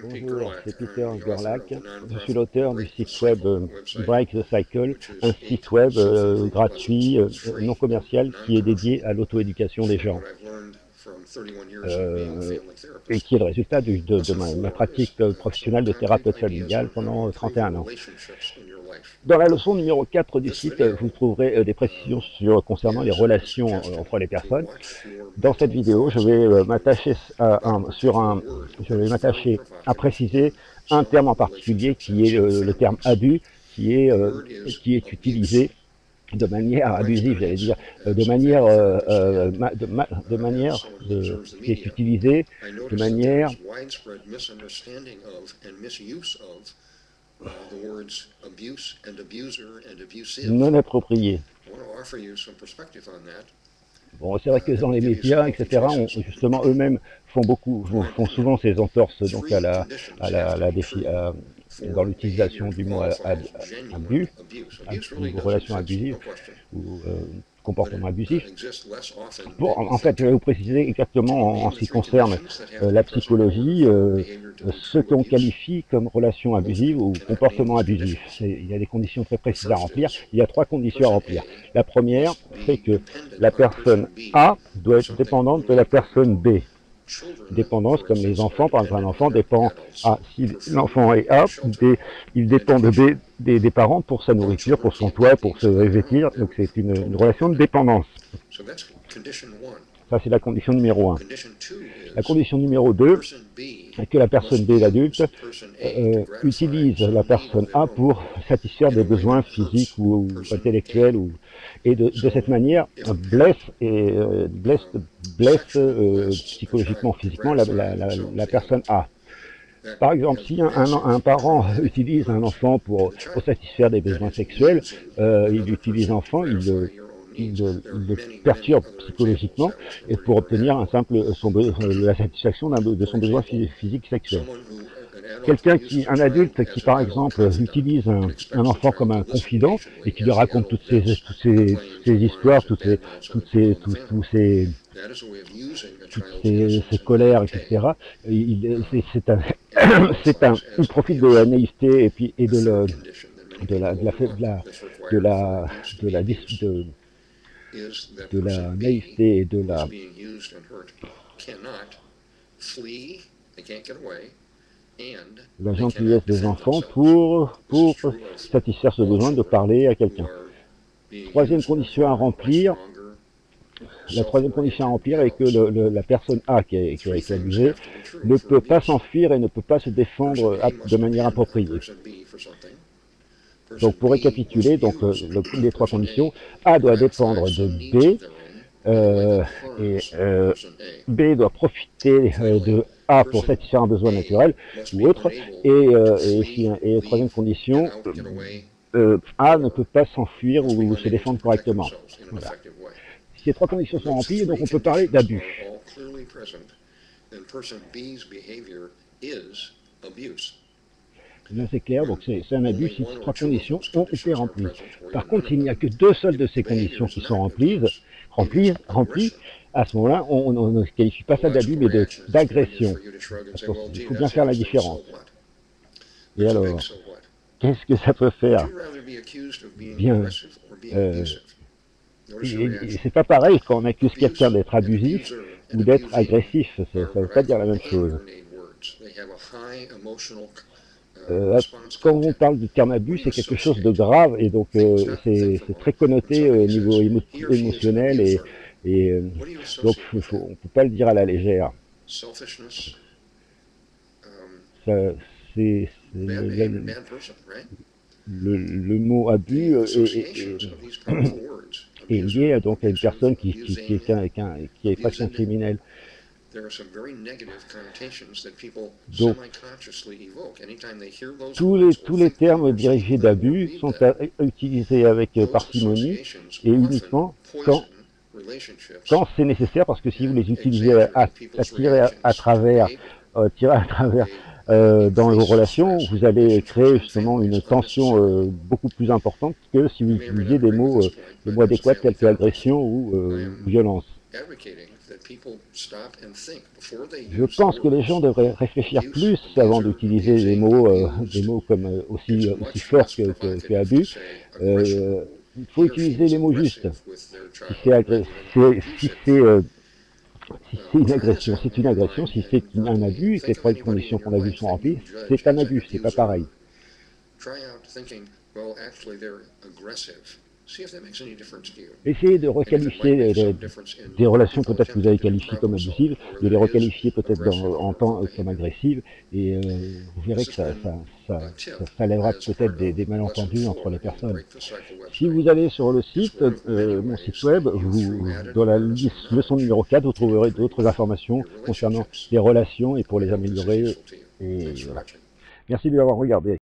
Bonjour, c'est Peter Gerlach. Je suis l'auteur du site web Break the Cycle, un site web gratuit, non commercial, qui est dédié à l'auto-éducation des gens. Et qui est le résultat de ma pratique professionnelle de thérapeute familial pendant 31 ans. Dans la leçon numéro 4 du site, vous trouverez des précisions concernant les relations entre les personnes. Dans cette vidéo, je vais m'attacher à préciser un terme en particulier qui est le terme abus, qui est utilisé de manière abusive, j'allais dire, qui est utilisé de manière non appropriée. Bon, c'est vrai que dans les médias, etc., justement, eux-mêmes font souvent ces entorses donc dans l'utilisation du mot abus, relation abusive ou comportement abusif. En fait, je vais vous préciser exactement en ce qui concerne la psychologie, ce qu'on qualifie comme relation abusive ou comportement abusif. Il y a des conditions très précises à remplir. Il y a 3 conditions à remplir. La première, c'est que la personne A doit être dépendante de la personne B. Dépendance, comme les enfants, par exemple, un enfant dépend A. Si l'enfant est A, il dépend de B des parents pour sa nourriture, pour son toit, pour se vêtir. Donc c'est une relation de dépendance. Ça, c'est la condition numéro 1. La condition numéro 2, c'est que la personne B, l'adulte, utilise la personne A pour satisfaire des besoins physiques ou intellectuels, et de cette manière blesse psychologiquement, physiquement la personne A. Par exemple, si un parent utilise un enfant pour satisfaire des besoins sexuels, il utilise l'enfant, il le perturbe psychologiquement et pour obtenir la satisfaction de son besoin physique sexuel. Un adulte qui, par exemple, utilise un enfant comme un confident et qui lui raconte toutes ces histoires, toutes ces colères, etc., il profite de la naïveté et de la naïveté et de la gentillesse des enfants pour satisfaire ce besoin de parler à quelqu'un. Troisième condition à remplir, est que la personne A qui a été abusée ne peut pas s'enfuir et ne peut pas se défendre de manière appropriée. Donc pour récapituler, les 3 conditions, A doit dépendre de B, B doit profiter de A pour satisfaire un besoin naturel ou autre, et troisième condition, A ne peut pas s'enfuir ou se défendre correctement. Voilà. Si ces 3 conditions sont remplies, donc on peut parler d'abus. C'est clair, donc c'est un abus si ces 3 conditions ont été remplies. Par contre, s'il n'y a que 2 seules de ces conditions qui sont remplies, à ce moment-là, on ne qualifie pas ça d'abus, mais d'agression. Il faut bien faire la différence. Et alors, qu'est-ce que ça peut faire? Bien, c'est pas pareil quand on accuse quelqu'un d'être abusif ou d'être agressif, ça ne veut pas dire la même chose. Quand on parle du terme abus, c'est quelque chose de grave et donc c'est très connoté au niveau émotionnel donc on ne peut pas le dire à la légère. Le mot abus est lié donc à une personne qui est presque un criminel. Donc, tous les termes dirigés d'abus sont utilisés avec parcimonie et uniquement quand c'est nécessaire, parce que si vous les utilisez à tirer à travers dans vos relations, vous allez créer justement une tension beaucoup plus importante que si vous utilisez des mots adéquats tels que agression ou violence. Je pense que les gens devraient réfléchir plus avant d'utiliser des mots comme aussi forts que abus. Il faut utiliser les mots justes. Si c'est si une agression, c'est une agression. Si c'est un abus et que les trois conditions qu'on a vues sont remplies, c'est un abus, c'est pas pareil. Essayez de requalifier des relations peut-être que vous avez qualifiées comme abusives, de les requalifier peut-être en temps comme agressives, et vous verrez que ça lèvera peut-être des malentendus entre les personnes. Si vous allez sur le site, mon site web, dans la leçon numéro 4, vous trouverez d'autres informations concernant les relations et pour les améliorer. Et voilà. Merci de l'avoir regardé.